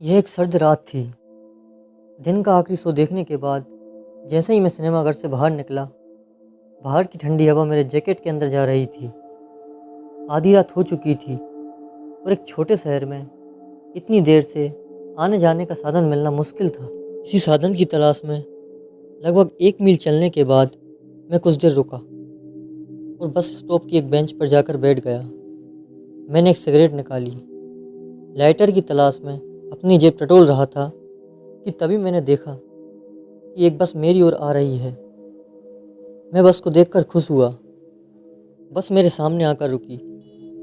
यह एक सर्द रात थी। दिन का आखिरी शो देखने के बाद जैसे ही मैं सिनेमाघर से बाहर निकला, बाहर की ठंडी हवा मेरे जैकेट के अंदर जा रही थी। आधी रात हो चुकी थी और एक छोटे शहर में इतनी देर से आने जाने का साधन मिलना मुश्किल था। इसी साधन की तलाश में लगभग 1 मील चलने के बाद मैं कुछ देर रुका और बस स्टॉप की एक बेंच पर जाकर बैठ गया। मैंने एक सिगरेट निकाली, लाइटर की तलाश में अपनी जेब टटोल रहा था कि तभी मैंने देखा कि एक बस मेरी ओर आ रही है। मैं बस को देखकर खुश हुआ। बस मेरे सामने आकर रुकी।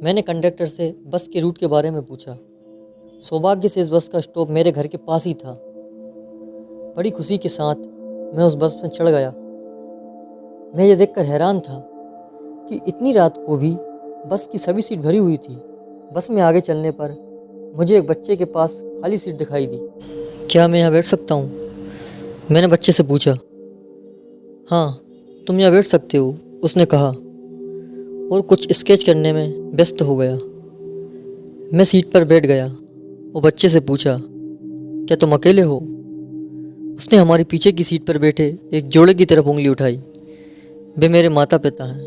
मैंने कंडक्टर से बस के रूट के बारे में पूछा। सौभाग्य से इस बस का स्टॉप मेरे घर के पास ही था। बड़ी खुशी के साथ मैं उस बस में चढ़ गया। मैं ये देखकर हैरान था कि इतनी रात को भी बस की सभी सीट भरी हुई थी। बस में आगे चलने पर मुझे एक बच्चे के पास खाली सीट दिखाई दी। क्या मैं यहाँ बैठ सकता हूँ? मैंने बच्चे से पूछा। हाँ, तुम यहाँ बैठ सकते हो, उसने कहा और कुछ स्केच करने में व्यस्त हो गया। मैं सीट पर बैठ गया और बच्चे से पूछा, क्या तुम अकेले हो? उसने हमारी पीछे की सीट पर बैठे एक जोड़े की तरफ उंगली उठाई। वे मेरे माता पिता हैं,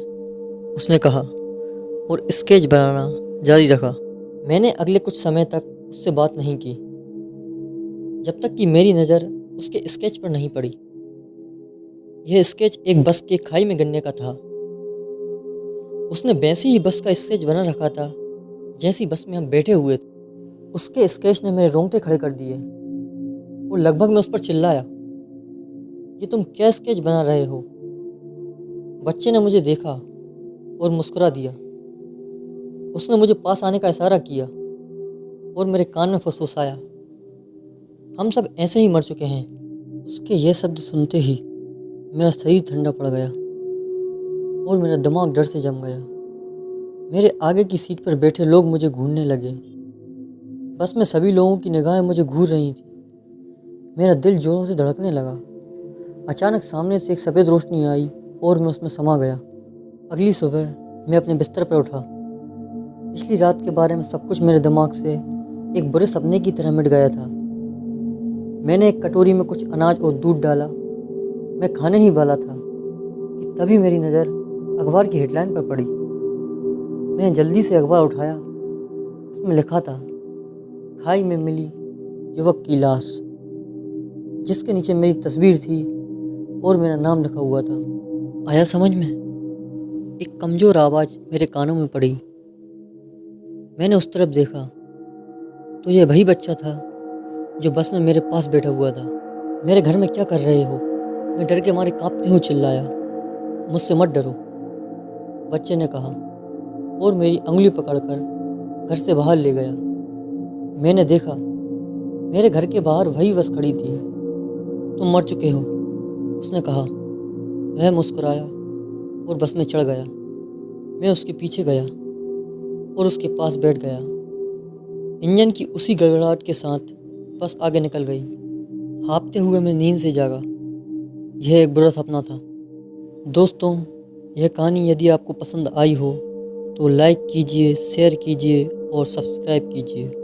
उसने कहा और स्केच बनाना जारी रखा। मैंने अगले कुछ समय तक उससे बात नहीं की, जब तक कि मेरी नज़र उसके स्केच पर नहीं पड़ी। यह स्केच एक बस के खाई में गिरने का था। उसने वैसी ही बस का स्केच बना रखा था जैसी बस में हम बैठे हुए थे। उसके स्केच ने मेरे रोंगटे खड़े कर दिए और लगभग मैं उस पर चिल्लाया, ये तुम क्या स्केच बना रहे हो? बच्चे ने मुझे देखा और मुस्कुरा दिया। उसने मुझे पास आने का इशारा किया और मेरे कान में फुसफुसाया, हम सब ऐसे ही मर चुके हैं। उसके ये शब्द सुनते ही मेरा शरीर ठंडा पड़ गया और मेरा दिमाग डर से जम गया। मेरे आगे की सीट पर बैठे लोग मुझे घूरने लगे। बस में सभी लोगों की निगाहें मुझे घूर रही थी। मेरा दिल जोरों से धड़कने लगा। अचानक सामने से एक सफ़ेद रोशनी आई और मैं उसमें समा गया। अगली सुबह मैं अपने बिस्तर पर उठा। पिछली रात के बारे में सब कुछ मेरे दिमाग से एक बुरे सपने की तरह मिट गया था। मैंने एक कटोरी में कुछ अनाज और दूध डाला। मैं खाने ही वाला था कि तभी मेरी नज़र अखबार की हेडलाइन पर पड़ी। मैंने जल्दी से अखबार उठाया। उसमें लिखा था, खाई में मिली युवक की लाश, जिसके नीचे मेरी तस्वीर थी और मेरा नाम लिखा हुआ था। आया समझ में? एक कमज़ोर आवाज़ मेरे कानों में पड़ी। मैंने उस तरफ देखा तो यह वही बच्चा था जो बस में मेरे पास बैठा हुआ था। मेरे घर में क्या कर रहे हो? मैं डर के मारे कांपते हुए चिल्लाया। मुझसे मत डरो, बच्चे ने कहा और मेरी उंगली पकड़कर घर से बाहर ले गया। मैंने देखा मेरे घर के बाहर वही बस खड़ी थी। तुम मर चुके हो, उसने कहा। वह मुस्कुराया और बस में चढ़ गया। मैं उसके पीछे गया और उसके पास बैठ गया। इंजन की उसी गड़गड़ाहट के साथ बस आगे निकल गई। हाँफते हुए मैं नींद से जागा। यह एक बुरा सपना था। दोस्तों, यह कहानी यदि आपको पसंद आई हो तो लाइक कीजिए, शेयर कीजिए और सब्सक्राइब कीजिए।